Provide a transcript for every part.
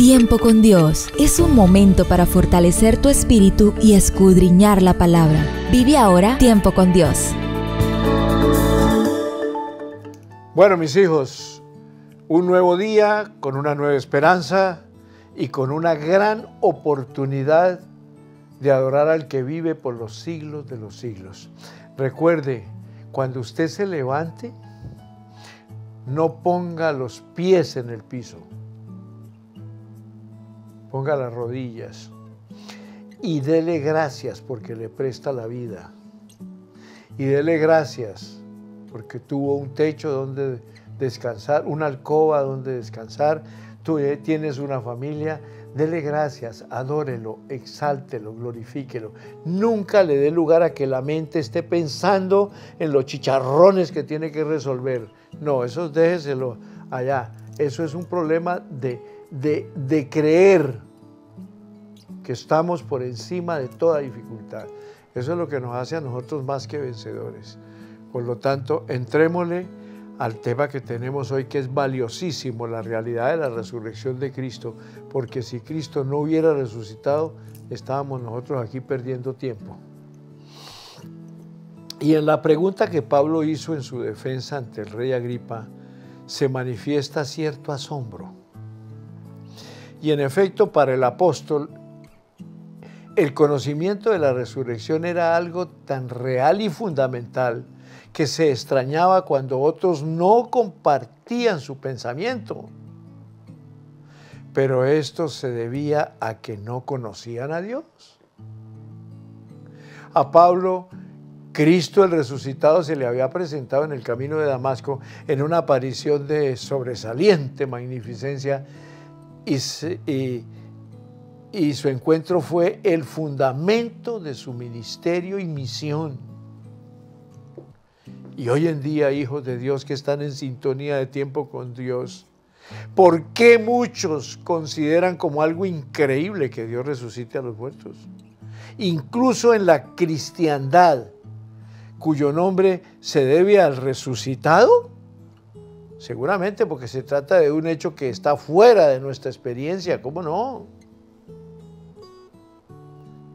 Tiempo con Dios es un momento para fortalecer tu espíritu y escudriñar la palabra. Vive ahora Tiempo con Dios. Bueno, mis hijos, un nuevo día con una nueva esperanza y con una gran oportunidad de adorar al que vive por los siglos de los siglos. Recuerde, cuando usted se levante, no ponga los pies en el piso. Ponga las rodillas y dele gracias porque le presta la vida. Y dele gracias porque tuvo un techo donde descansar, una alcoba donde descansar. Tú tienes una familia. Dele gracias, adórelo, exáltelo, glorifíquelo. Nunca le dé lugar a que la mente esté pensando en los chicharrones que tiene que resolver. No, eso déjeselo allá. Eso es un problema de creer que estamos por encima de toda dificultad. Eso es lo que nos hace a nosotros más que vencedores. Por lo tanto, entrémosle al tema que tenemos hoy, que es valiosísimo, la realidad de la resurrección de Cristo, porque si Cristo no hubiera resucitado, estábamos nosotros aquí perdiendo tiempo. Y en la pregunta que Pablo hizo en su defensa ante el rey Agripa, se manifiesta cierto asombro. Y en efecto, para el apóstol, el conocimiento de la resurrección era algo tan real y fundamental que se extrañaba cuando otros no compartían su pensamiento. Pero esto se debía a que no conocían a Dios. A Pablo, Cristo el resucitado se le había presentado en el camino de Damasco en una aparición de sobresaliente magnificencia y su encuentro fue el fundamento de su ministerio y misión. Y hoy en día, hijos de Dios que están en sintonía de tiempo con Dios, ¿por qué muchos consideran como algo increíble que Dios resucite a los muertos? Incluso en la cristiandad, cuyo nombre se debe al resucitado, seguramente porque se trata de un hecho que está fuera de nuestra experiencia, ¿cómo no?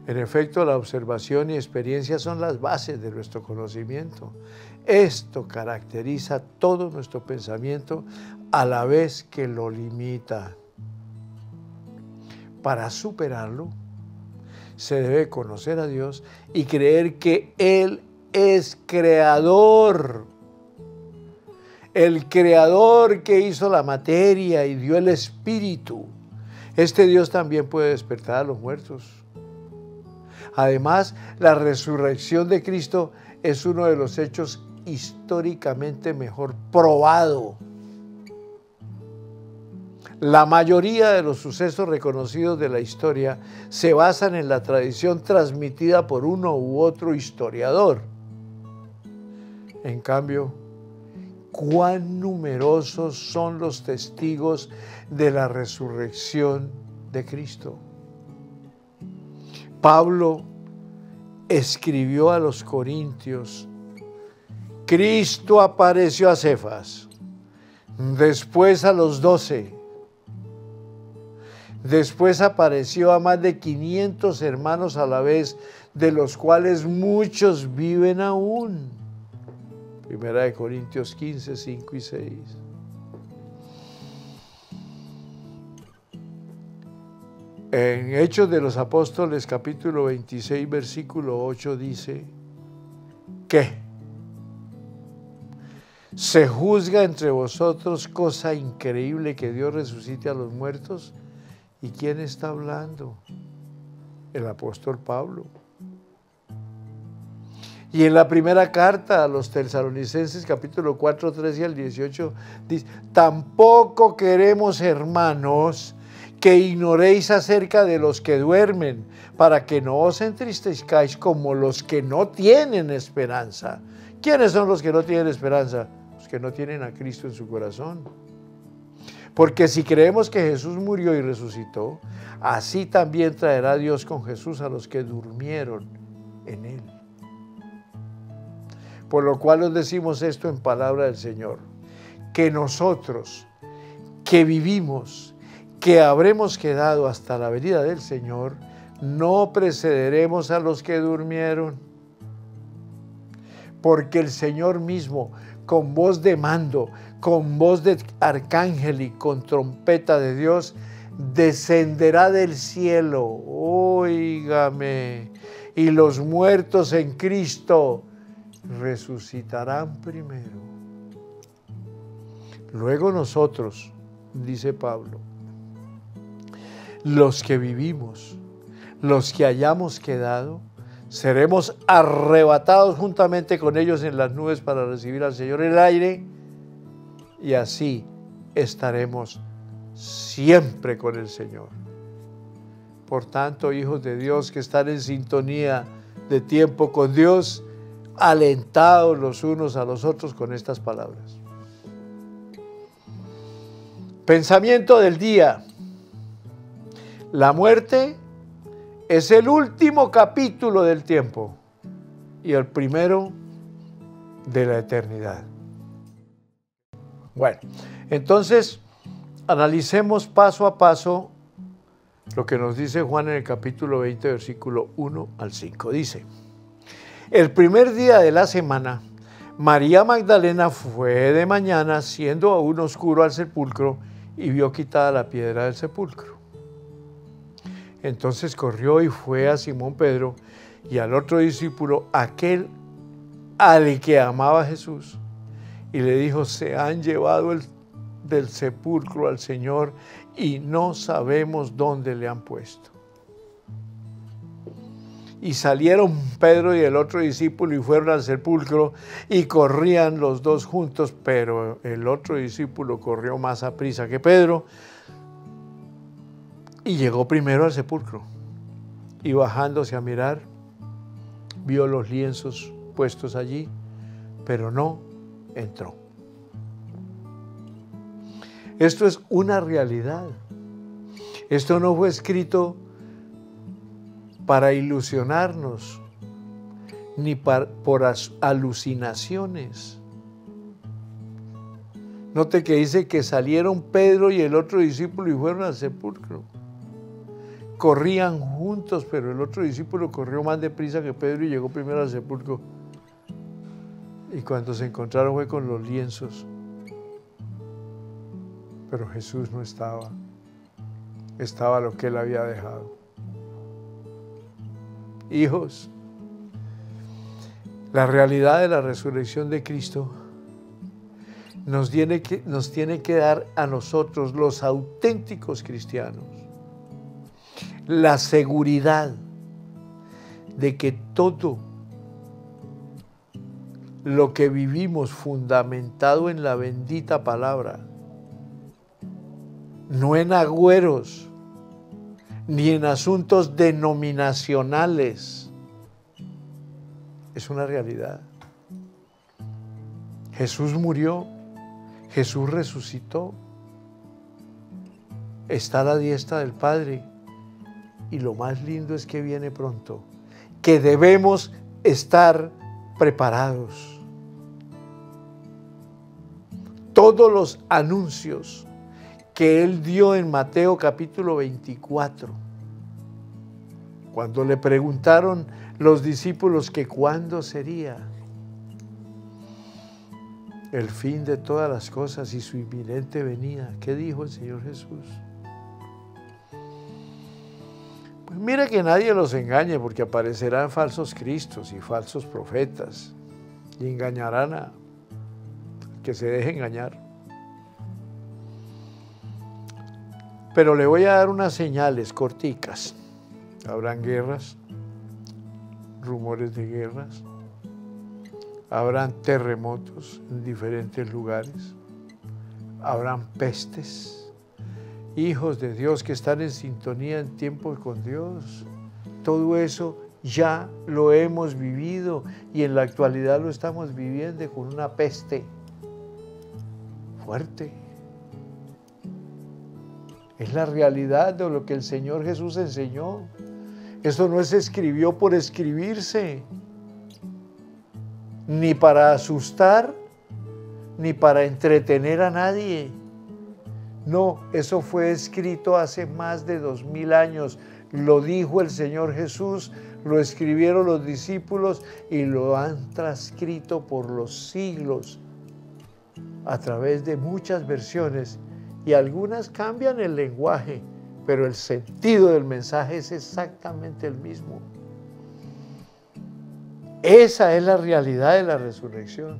En efecto, la observación y experiencia son las bases de nuestro conocimiento. Esto caracteriza todo nuestro pensamiento a la vez que lo limita. Para superarlo, se debe conocer a Dios y creer que Él es creador. El creador que hizo la materia y dio el espíritu. Este Dios también puede despertar a los muertos. Además, la resurrección de Cristo es uno de los hechos históricamente mejor probado. La mayoría de los sucesos reconocidos de la historia se basan en la tradición transmitida por uno u otro historiador. En cambio, cuán numerosos son los testigos de la resurrección de Cristo. Pablo escribió a los Corintios: Cristo apareció a Cefas, después a los 12, después apareció a más de 500 hermanos a la vez, de los cuales muchos viven aún. Primera de Corintios 15, 5 y 6. En Hechos de los Apóstoles, capítulo 26, versículo 8, dice que se juzga entre vosotros cosa increíble que Dios resucite a los muertos. ¿Y quién está hablando? El apóstol Pablo. Y en la primera carta a los Tesalonicenses, capítulo 4, 13 al 18, dice: tampoco queremos, hermanos, que ignoréis acerca de los que duermen, para que no os entristezcáis como los que no tienen esperanza. ¿Quiénes son los que no tienen esperanza? Los que no tienen a Cristo en su corazón. Porque si creemos que Jesús murió y resucitó, así también traerá Dios con Jesús a los que durmieron en Él. Por lo cual os decimos esto en palabra del Señor, que nosotros, que vivimos, que habremos quedado hasta la venida del Señor, no precederemos a los que durmieron. Porque el Señor mismo, con voz de mando, con voz de arcángel y con trompeta de Dios, descenderá del cielo. Óigame. Y los muertos en Cristo resucitarán primero. Luego nosotros, dice Pablo, los que vivimos, los que hayamos quedado, seremos arrebatados juntamente con ellos en las nubes para recibir al Señor en el aire, y así estaremos siempre con el Señor. Por tanto, hijos de Dios que están en sintonía de tiempo con Dios, alentados los unos a los otros con estas palabras. Pensamiento del día. La muerte es el último capítulo del tiempo y el primero de la eternidad. Bueno, entonces analicemos paso a paso lo que nos dice Juan en el capítulo 20, versículo 1 al 5. Dice: el primer día de la semana, María Magdalena fue de mañana, siendo aún oscuro, al sepulcro y vio quitada la piedra del sepulcro. Entonces corrió y fue a Simón Pedro y al otro discípulo, aquel al que amaba Jesús, y le dijo: se han llevado del sepulcro al Señor y no sabemos dónde le han puesto. Y salieron Pedro y el otro discípulo y fueron al sepulcro, y corrían los dos juntos, pero el otro discípulo corrió más aprisa que Pedro y llegó primero al sepulcro. Y bajándose a mirar, vio los lienzos puestos allí, pero no entró. Esto es una realidad. Esto no fue escrito para ilusionarnos, ni por alucinaciones. Note que dice que salieron Pedro y el otro discípulo y fueron al sepulcro. Corrían juntos, pero el otro discípulo corrió más deprisa que Pedro y llegó primero al sepulcro. Y cuando se encontraron fue con los lienzos. Pero Jesús no estaba. Estaba lo que él había dejado. Hijos, la realidad de la resurrección de Cristo nos tiene que dar a nosotros, los auténticos cristianos, la seguridad de que todo lo que vivimos fundamentado en la bendita palabra, no en agüeros, ni en asuntos denominacionales, es una realidad. Jesús murió, Jesús resucitó, está a la diestra del Padre, y lo más lindo es que viene pronto, que debemos estar preparados. Todos los anuncios que él dio en Mateo capítulo 24, cuando le preguntaron los discípulos que cuándo sería el fin de todas las cosas y su inminente venida, ¿qué dijo el Señor Jesús? Pues mire que nadie los engañe, porque aparecerán falsos cristos y falsos profetas y engañarán a que se deje engañar. Pero le voy a dar unas señales corticas. Habrán guerras, rumores de guerras, habrán terremotos en diferentes lugares, habrán pestes. Hijos de Dios que están en sintonía en tiempo con Dios, todo eso ya lo hemos vivido y en la actualidad lo estamos viviendo con una peste fuerte. Es la realidad de lo que el Señor Jesús enseñó. Esto no se escribió por escribirse, ni para asustar, ni para entretener a nadie. No, eso fue escrito hace más de 2000 años. Lo dijo el Señor Jesús, lo escribieron los discípulos y lo han transcrito por los siglos a través de muchas versiones, y algunas cambian el lenguaje, pero el sentido del mensaje es exactamente el mismo. Esa es la realidad de la resurrección.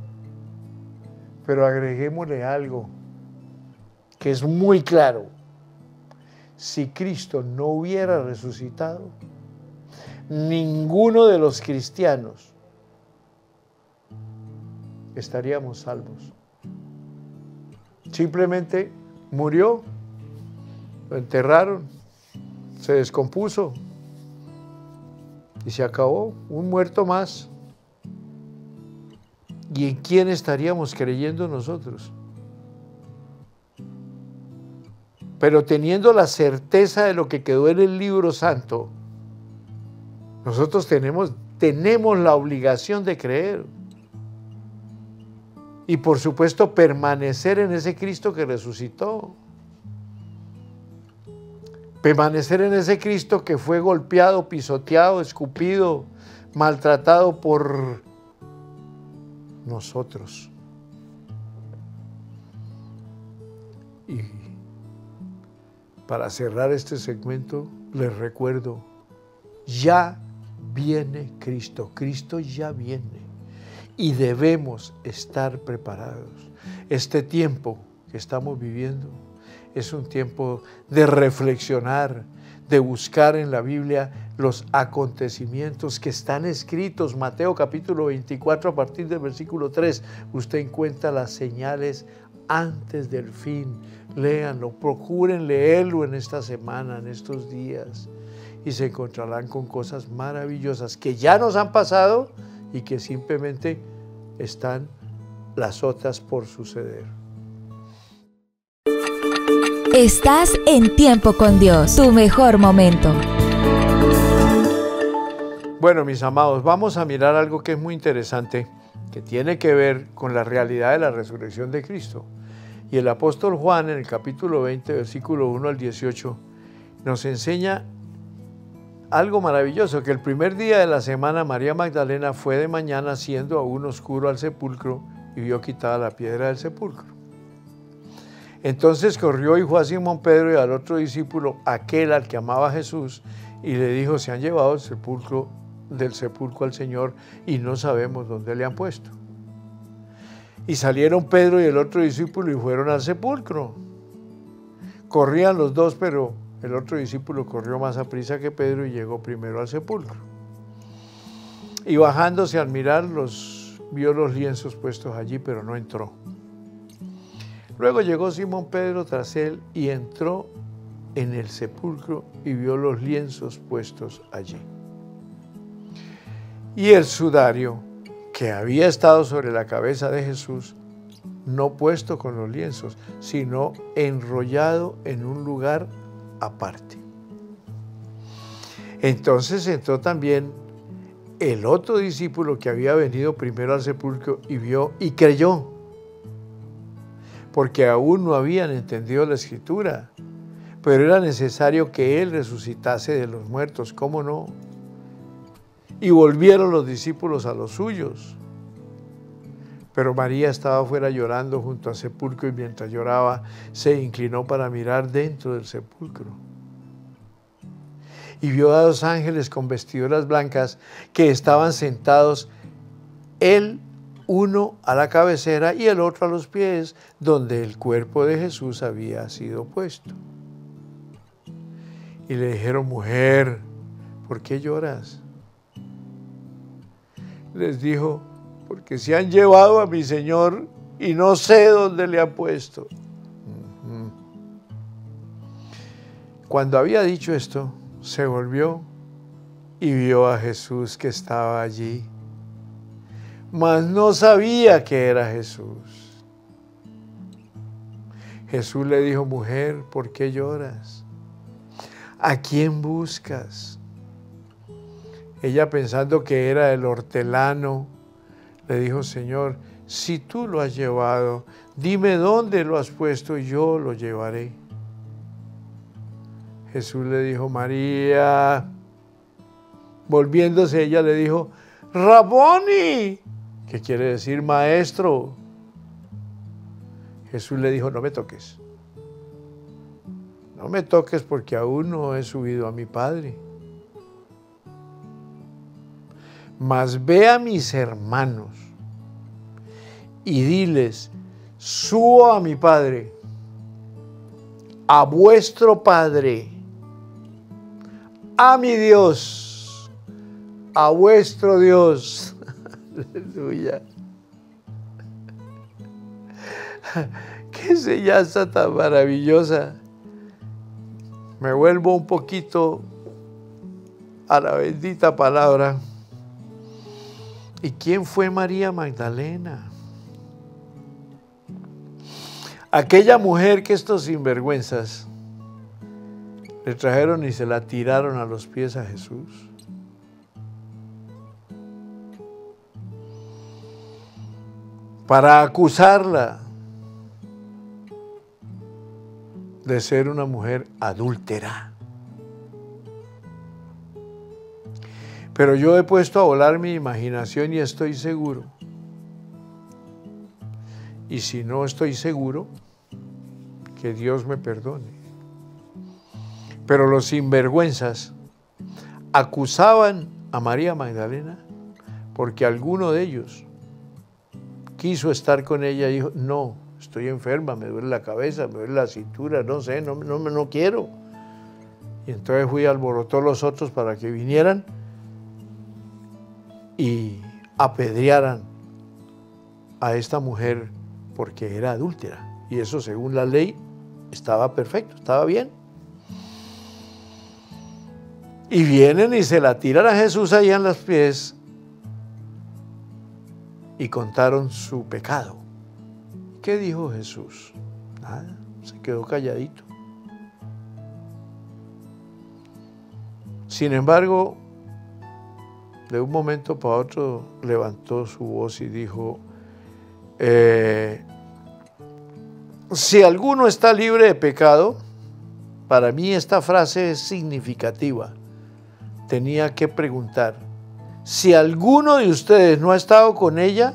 Pero agreguémosle algo que es muy claro. Si Cristo no hubiera resucitado, ninguno de los cristianos estaríamos salvos. Simplemente murió, lo enterraron, se descompuso y se acabó, un muerto más. ¿Y en quién estaríamos creyendo nosotros? Pero teniendo la certeza de lo que quedó en el libro santo, nosotros tenemos la obligación de creer. Y por supuesto permanecer en ese Cristo que resucitó. Permanecer en ese Cristo que fue golpeado, pisoteado, escupido, maltratado por nosotros. Y para cerrar este segmento, les recuerdo, ya viene Cristo. Cristo ya viene. Y debemos estar preparados. Este tiempo que estamos viviendo es un tiempo de reflexionar, de buscar en la Biblia los acontecimientos que están escritos. Mateo capítulo 24, a partir del versículo 3, usted encuentra las señales antes del fin. Léanlo, procuren leerlo en esta semana, en estos días, y se encontrarán con cosas maravillosas que ya nos han pasado y que simplemente están las otras por suceder. Estás en Tiempo con Dios, tu mejor momento. Bueno, mis amados, vamos a mirar algo que es muy interesante, que tiene que ver con la realidad de la resurrección de Cristo. Y el apóstol Juan, en el capítulo 20, versículo 1 al 18, nos enseña algo maravilloso, que el primer día de la semana María Magdalena fue de mañana, siendo aún oscuro, al sepulcro y vio quitada la piedra del sepulcro. Entonces corrió y fue a Simón Pedro y al otro discípulo, aquel al que amaba Jesús, y le dijo: se han llevado del sepulcro al Señor y no sabemos dónde le han puesto. Y salieron Pedro y el otro discípulo y fueron al sepulcro. Corrían los dos, pero el otro discípulo corrió más aprisa que Pedro y llegó primero al sepulcro. Y bajándose al mirar, vio los lienzos puestos allí, pero no entró. Luego llegó Simón Pedro tras él y entró en el sepulcro y vio los lienzos puestos allí. Y el sudario que había estado sobre la cabeza de Jesús, no puesto con los lienzos, sino enrollado en un lugar aparte. Entonces entró también el otro discípulo que había venido primero al sepulcro y vio y creyó, porque aún no habían entendido la Escritura, pero era necesario que Él resucitase de los muertos, ¿cómo no? Y volvieron los discípulos a los suyos. Pero María estaba afuera llorando junto al sepulcro, y mientras lloraba se inclinó para mirar dentro del sepulcro. Y vio a dos ángeles con vestiduras blancas que estaban sentados, uno a la cabecera y el otro a los pies, donde el cuerpo de Jesús había sido puesto. Y le dijeron: mujer, ¿por qué lloras? Les dijo: porque se han llevado a mi Señor y no sé dónde le han puesto. Cuando había dicho esto, se volvió y vio a Jesús que estaba allí, mas no sabía que era Jesús. Jesús le dijo: mujer, ¿por qué lloras? ¿A quién buscas? Ella, pensando que era el hortelano, le dijo: Señor, si tú lo has llevado, dime dónde lo has puesto y yo lo llevaré. Jesús le dijo, María. Volviéndose ella le dijo, Raboni, que quiere decir maestro. Jesús le dijo, no me toques. No me toques porque aún no he subido a mi Padre. Mas ve a mis hermanos y diles, subo a mi Padre, a vuestro Padre, a mi Dios, a vuestro Dios. Aleluya. Qué enseñanza tan maravillosa. Me vuelvo un poquito a la bendita palabra. ¿Y quién fue María Magdalena? Aquella mujer que estos sinvergüenzas le trajeron y se la tiraron a los pies a Jesús. Para acusarla de ser una mujer adúltera. Pero yo he puesto a volar mi imaginación y estoy seguro. Y si no estoy seguro, que Dios me perdone. Pero los sinvergüenzas acusaban a María Magdalena porque alguno de ellos quiso estar con ella y dijo, no, estoy enferma, me duele la cabeza, me duele la cintura, no sé, no quiero. Y entonces fui y alborotó los otros para que vinieran y apedrearan a esta mujer porque era adúltera. Y eso, según la ley, estaba perfecto, estaba bien. Y vienen y se la tiran a Jesús allá en los pies y contaron su pecado. ¿Qué dijo Jesús? Nada, se quedó calladito. Sin embargo, de un momento para otro levantó su voz y dijo, si alguno está libre de pecado, para mí esta frase es significativa. Tenía que preguntar, si alguno de ustedes no ha estado con ella,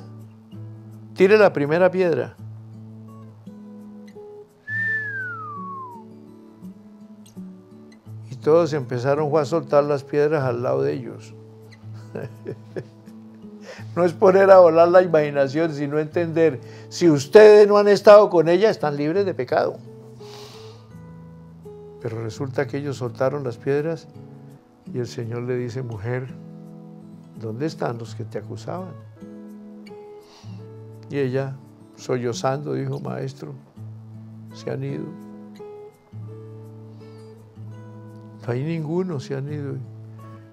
tire la primera piedra. Y todos empezaron a soltar las piedras al lado de ellos. No es poner a volar la imaginación, sino entender, si ustedes no han estado con ella, están libres de pecado. Pero resulta que ellos soltaron las piedras y el Señor le dice, mujer, ¿dónde están los que te acusaban? Y ella, sollozando, dijo, maestro, se han ido. No hay ninguno, se han ido.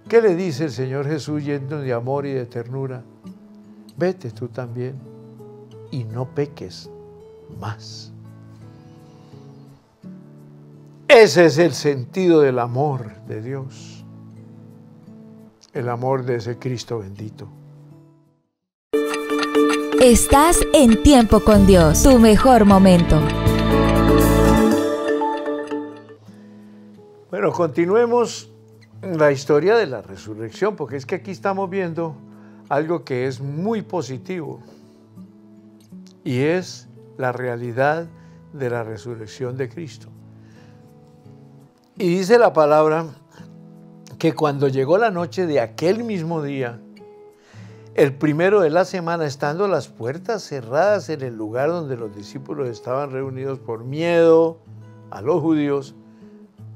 ¿Qué le dice el Señor Jesús lleno de amor y de ternura? Vete tú también y no peques más. Ese es el sentido del amor de Dios. El amor de ese Cristo bendito. Estás en Tiempo con Dios, tu mejor momento. Bueno, continuemos la historia de la resurrección, porque es que aquí estamos viendo algo que es muy positivo y es la realidad de la resurrección de Cristo. Y dice la palabra que cuando llegó la noche de aquel mismo día, el primero de la semana, estando las puertas cerradas en el lugar donde los discípulos estaban reunidos por miedo a los judíos,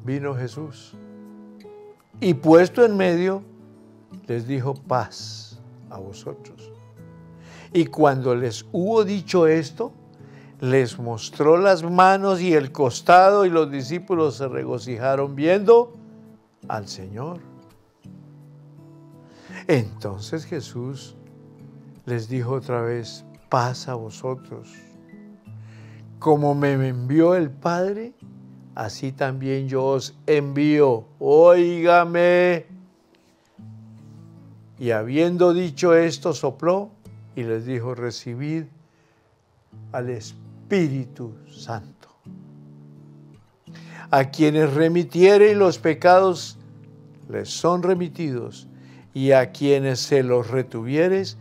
vino Jesús. Y puesto en medio, les dijo, paz a vosotros. Y cuando les hubo dicho esto, les mostró las manos y el costado, y los discípulos se regocijaron viendo al Señor. Entonces Jesús les dijo otra vez, paz a vosotros. Como me envió el Padre, así también yo os envío. Óigame. Y habiendo dicho esto, sopló y les dijo, recibid al Espíritu Santo. A quienes remitiere los pecados, les son remitidos, y a quienes se los retuvieres,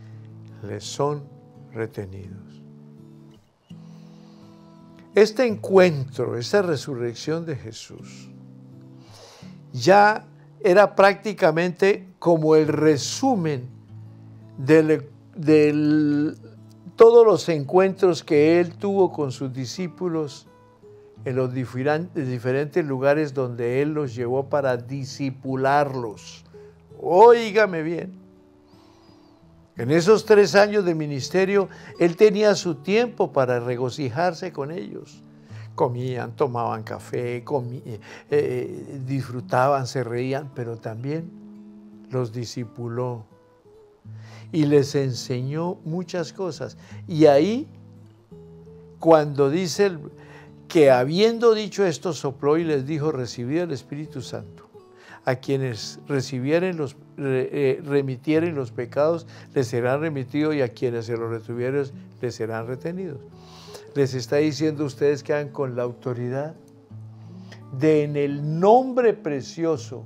les son retenidos. Este encuentro, esta resurrección de Jesús, ya era prácticamente como el resumen de todos los encuentros que él tuvo con sus discípulos en los diferentes lugares donde él los llevó para discipularlos. Óigame bien. En esos 3 años de ministerio, él tenía su tiempo para regocijarse con ellos. Comían, tomaban café, disfrutaban, se reían, pero también los discipuló y les enseñó muchas cosas. Y ahí, cuando dice que habiendo dicho esto, sopló y les dijo: recibid el Espíritu Santo. A quienes remitieren los pecados, les serán remitidos, y a quienes se los retuvieron, les serán retenidos. Les está diciendo a ustedes que hagan con la autoridad de, en el nombre precioso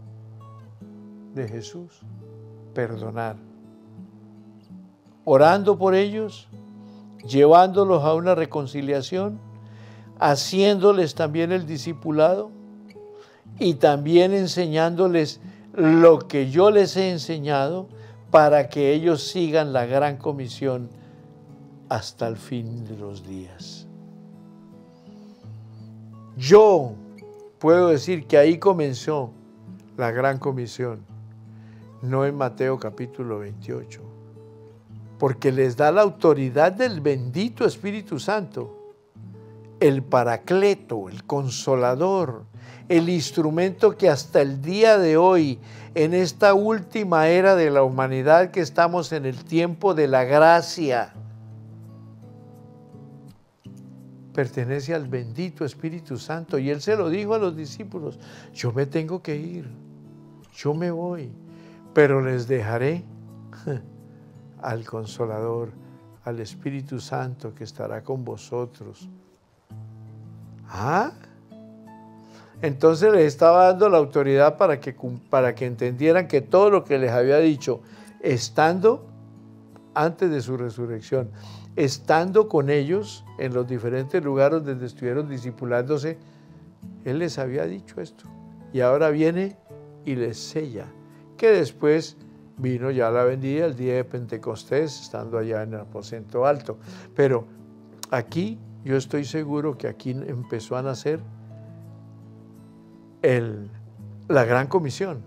de Jesús, perdonar. Orando por ellos, llevándolos a una reconciliación, haciéndoles también el discipulado y también enseñándoles lo que yo les he enseñado, para que ellos sigan la gran comisión hasta el fin de los días. Yo puedo decir que ahí comenzó la gran comisión, no en Mateo capítulo 28, porque les da la autoridad del bendito Espíritu Santo, el Paracleto, el Consolador, el instrumento que hasta el día de hoy, en esta última era de la humanidad, que estamos en el tiempo de la gracia, pertenece al bendito Espíritu Santo. Y él se lo dijo a los discípulos: yo me tengo que ir, yo me voy, pero les dejaré al Consolador, al Espíritu Santo, que estará con vosotros. ¿Ah? Entonces les estaba dando la autoridad para que entendieran que todo lo que les había dicho, estando antes de su resurrección, estando con ellos en los diferentes lugares donde estuvieron discipulándose, él les había dicho esto. Y ahora viene y les sella, que después vino ya la venida, el día de Pentecostés, estando allá en el aposento alto. Pero aquí, yo estoy seguro que aquí empezó a nacer la gran comisión,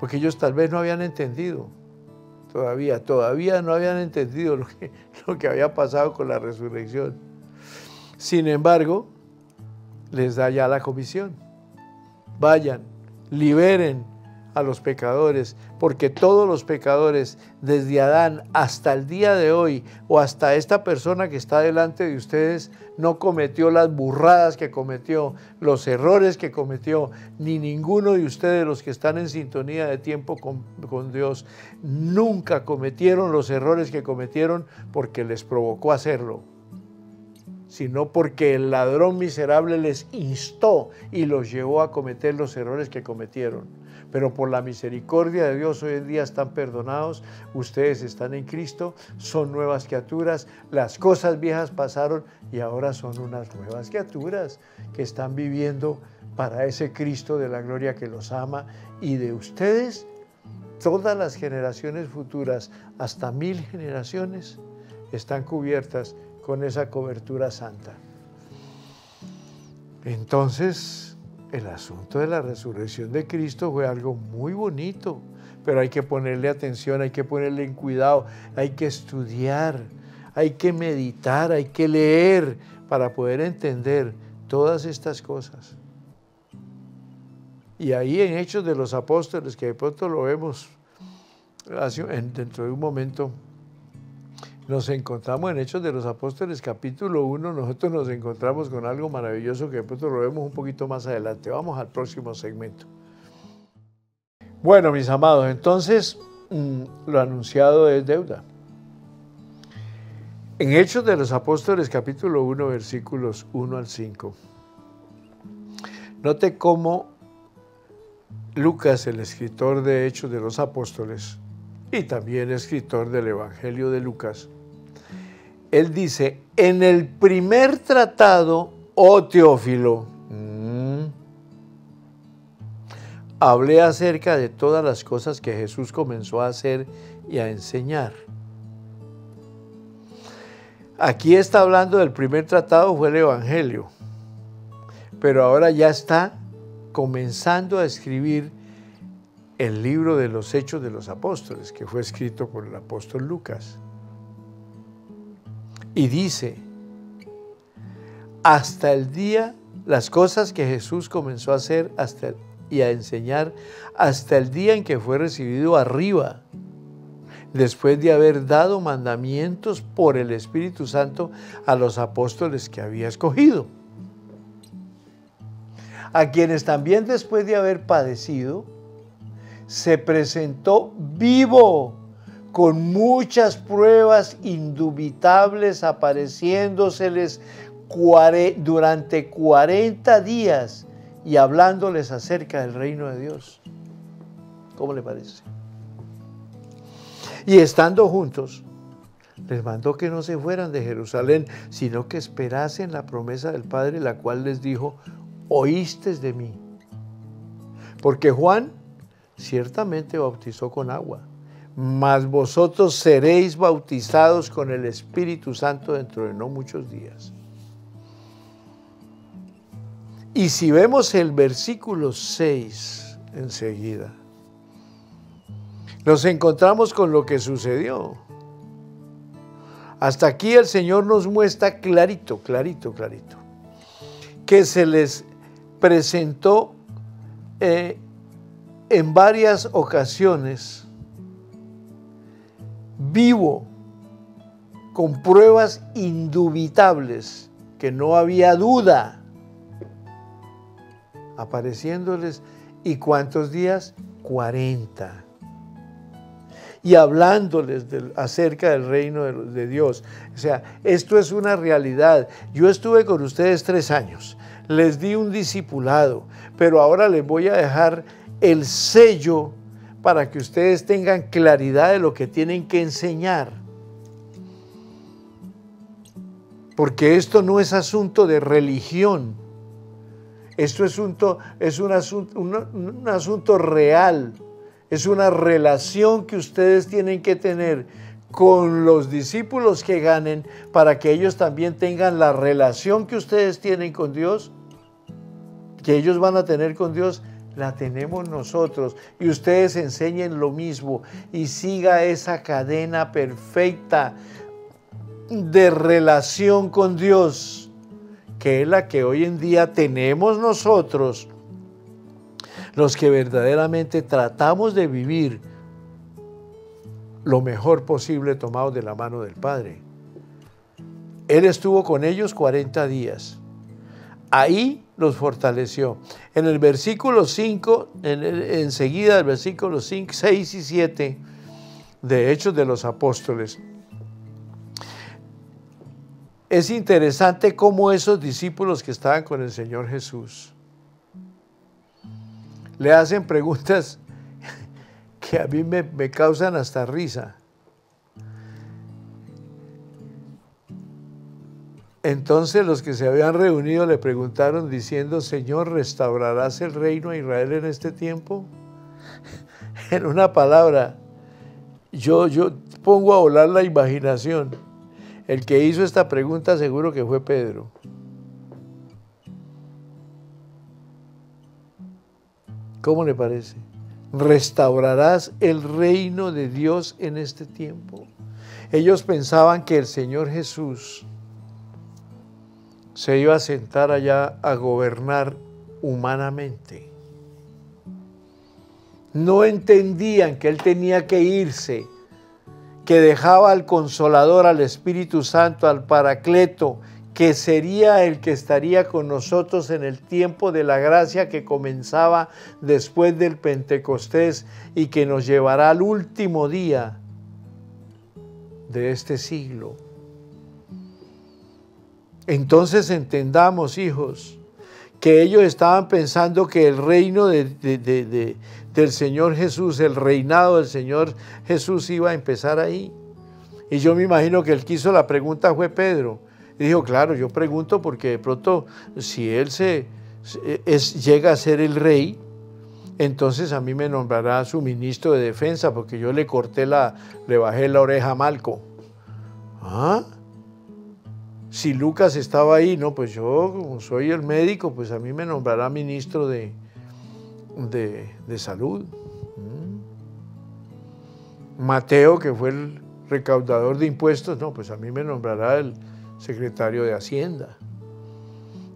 porque ellos tal vez no habían entendido, todavía no habían entendido lo que había pasado con la resurrección. Sin embargo, les da ya la comisión: vayan, liberen a los pecadores, porque todos los pecadores, desde Adán hasta el día de hoy, o hasta esta persona que está delante de ustedes, no cometió las burradas que cometió, los errores que cometió, ni ninguno de ustedes, los que están en sintonía de tiempo con Dios, nunca cometieron los errores que cometieron porque les provocó hacerlo, sino porque el ladrón miserable les instó y los llevó a cometer los errores que cometieron. Pero por la misericordia de Dios hoy en día están perdonados, ustedes están en Cristo, son nuevas criaturas, las cosas viejas pasaron y ahora son unas nuevas criaturas que están viviendo para ese Cristo de la gloria que los ama, y de ustedes todas las generaciones futuras, hasta 1000 generaciones, están cubiertas con esa cobertura santa. Entonces, el asunto de la resurrección de Cristo fue algo muy bonito, pero hay que ponerle atención, hay que ponerle en cuidado, hay que estudiar, hay que meditar, hay que leer para poder entender todas estas cosas. Y ahí en Hechos de los Apóstoles, que de pronto lo vemos dentro de un momento, nos encontramos en Hechos de los Apóstoles capítulo 1, nosotros nos encontramos con algo maravilloso que de pronto lo vemos un poquito más adelante. Vamos al próximo segmento. Bueno, mis amados, entonces lo anunciado es deuda. En Hechos de los Apóstoles capítulo 1, versículos 1 al 5, Note cómo Lucas, el escritor de Hechos de los Apóstoles y también escritor del Evangelio de Lucas, él dice, en el primer tratado, oh Teófilo, hablé acerca de todas las cosas que Jesús comenzó a hacer y a enseñar. Aquí está hablando del primer tratado, fue el Evangelio, pero ahora ya está comenzando a escribir el libro de los Hechos de los Apóstoles, que fue escrito por el apóstol Lucas. Y dice, hasta el día, las cosas que Jesús comenzó a hacer y a enseñar hasta el día en que fue recibido arriba, después de haber dado mandamientos por el Espíritu Santo a los apóstoles que había escogido, a quienes también después de haber padecido, se presentó vivo, con muchas pruebas indubitables, apareciéndoseles durante 40 días y hablándoles acerca del reino de Dios. ¿Cómo le parece? Y estando juntos, les mandó que no se fueran de Jerusalén, sino que esperasen la promesa del Padre, la cual les dijo, oístes de mí. Porque Juan ciertamente bautizó con agua, mas vosotros seréis bautizados con el Espíritu Santo dentro de no muchos días. Y si vemos el versículo 6 enseguida, nos encontramos con lo que sucedió. Hasta aquí el Señor nos muestra clarito, que se les presentó en varias ocasiones vivo, con pruebas indubitables, que no había duda, apareciéndoles. ¿Y cuántos días? 40. Y hablándoles acerca del reino de Dios. O sea, esto es una realidad. Yo estuve con ustedes 3 años, les di un discipulado, pero ahora les voy a dejar el sello para que ustedes tengan claridad de lo que tienen que enseñar. Porque esto no es asunto de religión. Esto es un asunto real. Es una relación que ustedes tienen que tener con los discípulos que ganen, para que ellos también tengan la relación que ustedes tienen con Dios, que ellos van a tener con Dios, la tenemos nosotros. Y ustedes enseñen lo mismo y siga esa cadena perfecta de relación con Dios, que es la que hoy en día tenemos nosotros, los que verdaderamente tratamos de vivir lo mejor posible tomados de la mano del Padre. Él estuvo con ellos 40 días. Ahí los fortaleció. En el versículo 5, enseguida el versículo 5, 6 y 7 de Hechos de los Apóstoles, es interesante cómo esos discípulos que estaban con el Señor Jesús le hacen preguntas que a mí me causan hasta risa. Entonces los que se habían reunido le preguntaron diciendo, Señor, ¿restaurarás el reino a Israel en este tiempo? En una palabra, yo pongo a volar la imaginación. El que hizo esta pregunta seguro que fue Pedro. ¿Cómo le parece? ¿Restaurarás el reino de Dios en este tiempo? Ellos pensaban que el Señor Jesús se iba a sentar allá a gobernar humanamente. No entendían que Él tenía que irse, que dejaba al Consolador, al Espíritu Santo, al Paracleto, que sería el que estaría con nosotros en el tiempo de la gracia que comenzaba después del Pentecostés y que nos llevará al último día de este siglo. Entonces entendamos, hijos, que ellos estaban pensando que el reino del Señor Jesús, el reinado del Señor Jesús iba a empezar ahí. Y yo me imagino que el que hizo la pregunta fue Pedro. Y dijo, claro, yo pregunto porque de pronto si él llega a ser el rey, entonces a mí me nombrará su ministro de defensa, porque yo le bajé la oreja a Malco. ¿Ah? Si Lucas estaba ahí, no, pues yo, como soy el médico, pues a mí me nombrará ministro de salud. Mateo, que fue el recaudador de impuestos, no, pues a mí me nombrará el secretario de Hacienda.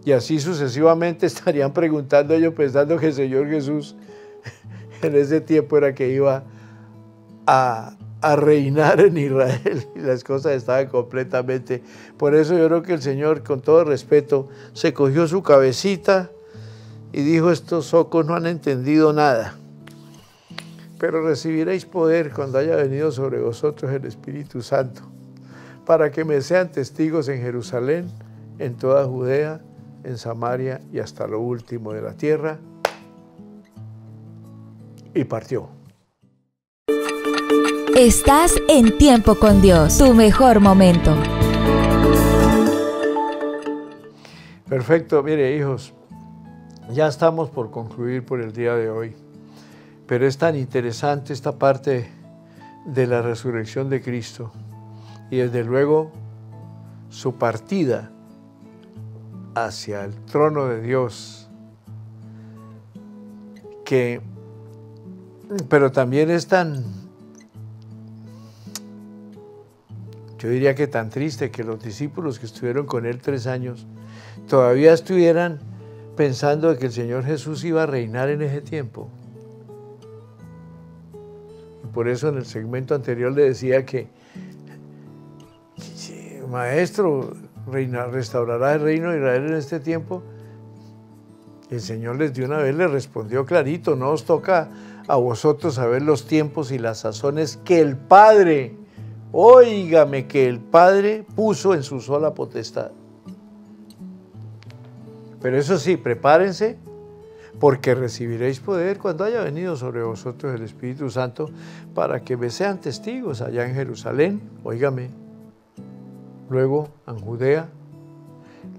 Y así sucesivamente estarían preguntando ellos, pensando que el Señor Jesús en ese tiempo era que iba a reinar en Israel, y las cosas estaban completamente. Por eso yo creo que el Señor, con todo respeto, se cogió su cabecita y dijo, estos socos no han entendido nada, pero recibiréis poder cuando haya venido sobre vosotros el Espíritu Santo, para que me sean testigos en Jerusalén, en toda Judea, en Samaria y hasta lo último de la tierra. Y partió. Estás en Tiempo con Dios, tu mejor momento. Perfecto, mire hijos, ya estamos por concluir por el día de hoy, pero es tan interesante esta parte de la resurrección de Cristo y desde luego su partida hacia el trono de Dios, pero también es yo diría que tan triste que los discípulos que estuvieron con él 3 años todavía estuvieran pensando de que el Señor Jesús iba a reinar en ese tiempo. Y por eso en el segmento anterior le decía que, maestro, ¿restaurará el reino de Israel en este tiempo? El Señor les de una vez le respondió clarito, no os toca a vosotros saber los tiempos y las sazones que el Padre, óigame, que el Padre puso en su sola potestad. Pero eso sí, prepárense, porque recibiréis poder cuando haya venido sobre vosotros el Espíritu Santo, para que me sean testigos allá en Jerusalén, óigame, luego en Judea,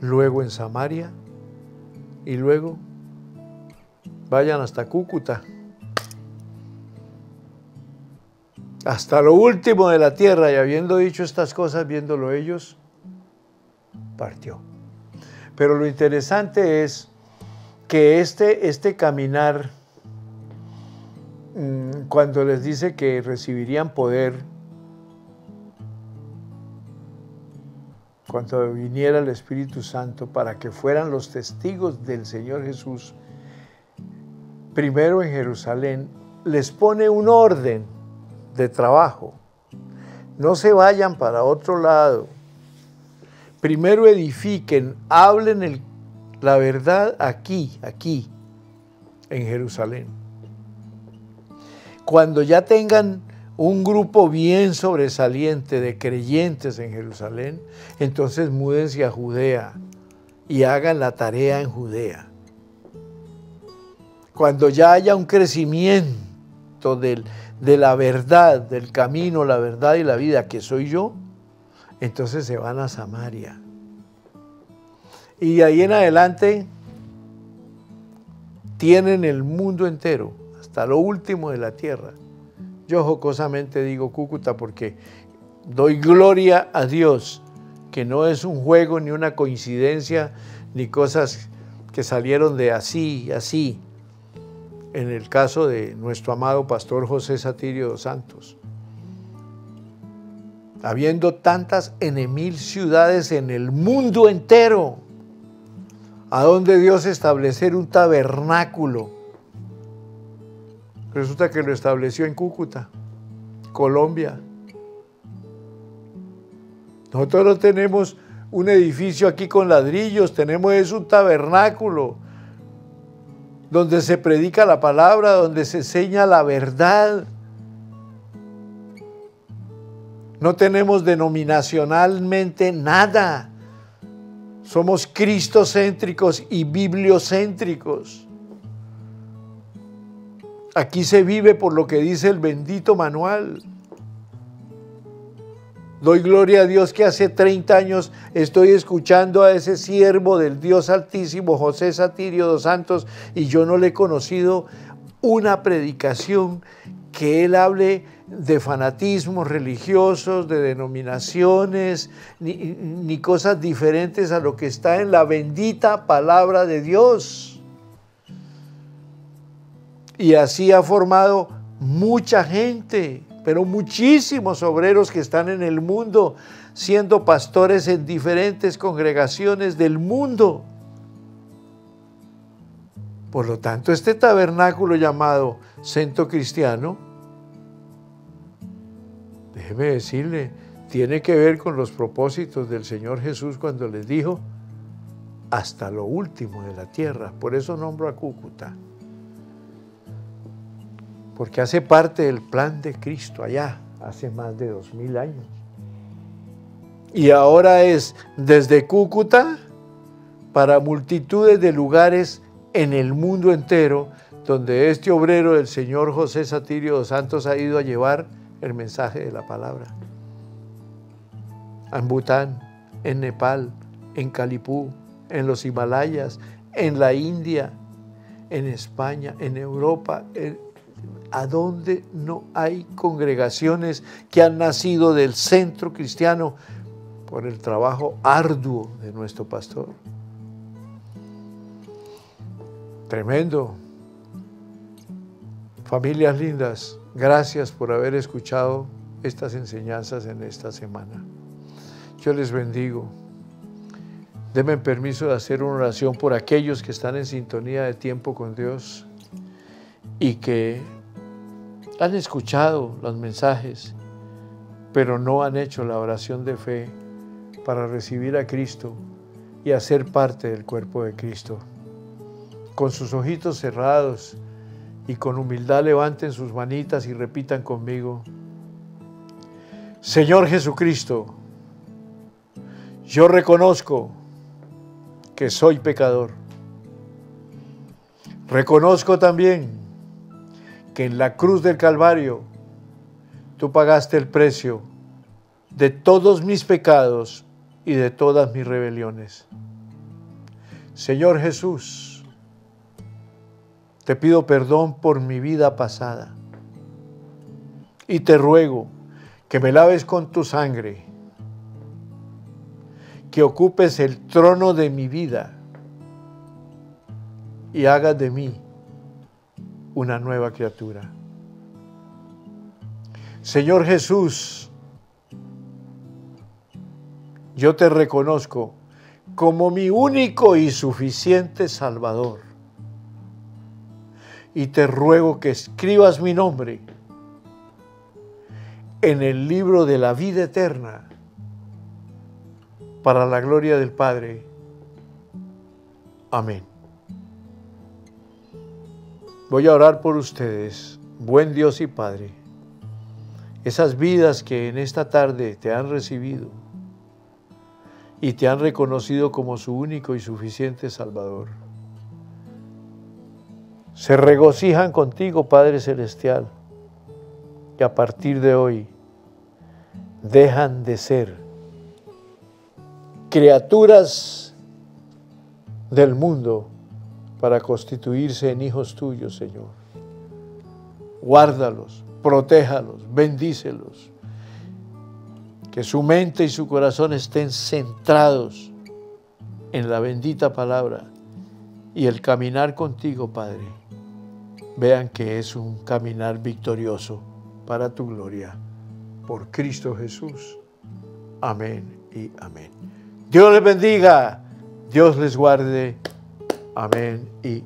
luego en Samaria, y luego vayan hasta Cúcuta, hasta lo último de la tierra. Y habiendo dicho estas cosas, viéndolo ellos, partió. Pero lo interesante es que este caminar, cuando les dice que recibirían poder cuando viniera el Espíritu Santo, para que fueran los testigos del Señor Jesús, primero en Jerusalén, les pone un orden de trabajo. No se vayan para otro lado. Primero edifiquen, hablen la verdad aquí, en Jerusalén. Cuando ya tengan un grupo bien sobresaliente de creyentes en Jerusalén, entonces múdense a Judea y hagan la tarea en Judea. Cuando ya haya un crecimiento de la verdad, del camino, la verdad y la vida, que soy yo, entonces se van a Samaria. Y de ahí en adelante tienen el mundo entero, hasta lo último de la tierra. Yo jocosamente digo Cúcuta porque doy gloria a Dios, que no es un juego ni una coincidencia, ni cosas que salieron de así. En el caso de nuestro amado pastor José Satirio dos Santos. Habiendo tantas en ciudades en el mundo entero, a donde Dios establecer un tabernáculo. Resulta que lo estableció en Cúcuta, Colombia. Nosotros no tenemos un edificio aquí con ladrillos, tenemos un tabernáculo donde se predica la palabra, donde se enseña la verdad. No tenemos denominacionalmente nada. Somos cristocéntricos y bibliocéntricos. Aquí se vive por lo que dice el bendito manual. Doy gloria a Dios que hace 30 años estoy escuchando a ese siervo del Dios Altísimo, José Satirio dos Santos, y yo no le he conocido una predicación que él hable de fanatismos religiosos, de denominaciones, ni cosas diferentes a lo que está en la bendita palabra de Dios. Y así ha formado mucha gente, pero muchísimos obreros que están en el mundo, siendo pastores en diferentes congregaciones del mundo. Por lo tanto, este tabernáculo llamado Centro Cristiano, déjeme decirle, tiene que ver con los propósitos del Señor Jesús cuando les dijo, hasta lo último de la tierra. Por eso nombro a Cúcuta. Porque hace parte del plan de Cristo allá, hace más de 2000 años. Y ahora es desde Cúcuta para multitudes de lugares en el mundo entero, donde este obrero del Señor José Satirio dos Santos ha ido a llevar el mensaje de la palabra. En Bután, en Nepal, en Calipú, en los Himalayas, en la India, en España, en Europa, a donde no hay congregaciones que han nacido del centro cristiano por el trabajo arduo de nuestro pastor. Tremendo. Familias lindas, gracias por haber escuchado estas enseñanzas en esta semana. Yo les bendigo. Denme permiso de hacer una oración por aquellos que están en sintonía de tiempo con Dios y que han escuchado los mensajes, pero no han hecho la oración de fe para recibir a Cristo y hacer parte del cuerpo de Cristo. Con sus ojitos cerrados y con humildad levanten sus manitas y repitan conmigo: Señor Jesucristo, yo reconozco que soy pecador. Reconozco también que en la cruz del Calvario tú pagaste el precio de todos mis pecados y de todas mis rebeliones. Señor Jesús, te pido perdón por mi vida pasada y te ruego que me laves con tu sangre, que ocupes el trono de mi vida y hagas de mí una nueva criatura. Señor Jesús, yo te reconozco como mi único y suficiente Salvador y te ruego que escribas mi nombre en el libro de la vida eterna para la gloria del Padre. Amén. Voy a orar por ustedes, buen Dios y Padre, esas vidas que en esta tarde te han recibido y te han reconocido como su único y suficiente Salvador. Se regocijan contigo, Padre Celestial, que a partir de hoy dejan de ser criaturas del mundo para constituirse en hijos tuyos, Señor. Guárdalos, protéjalos, bendícelos. Que su mente y su corazón estén centrados en la bendita palabra y el caminar contigo, Padre. Vean que es un caminar victorioso para tu gloria. Por Cristo Jesús. Amén y amén. Dios les bendiga. Dios les guarde. Amén y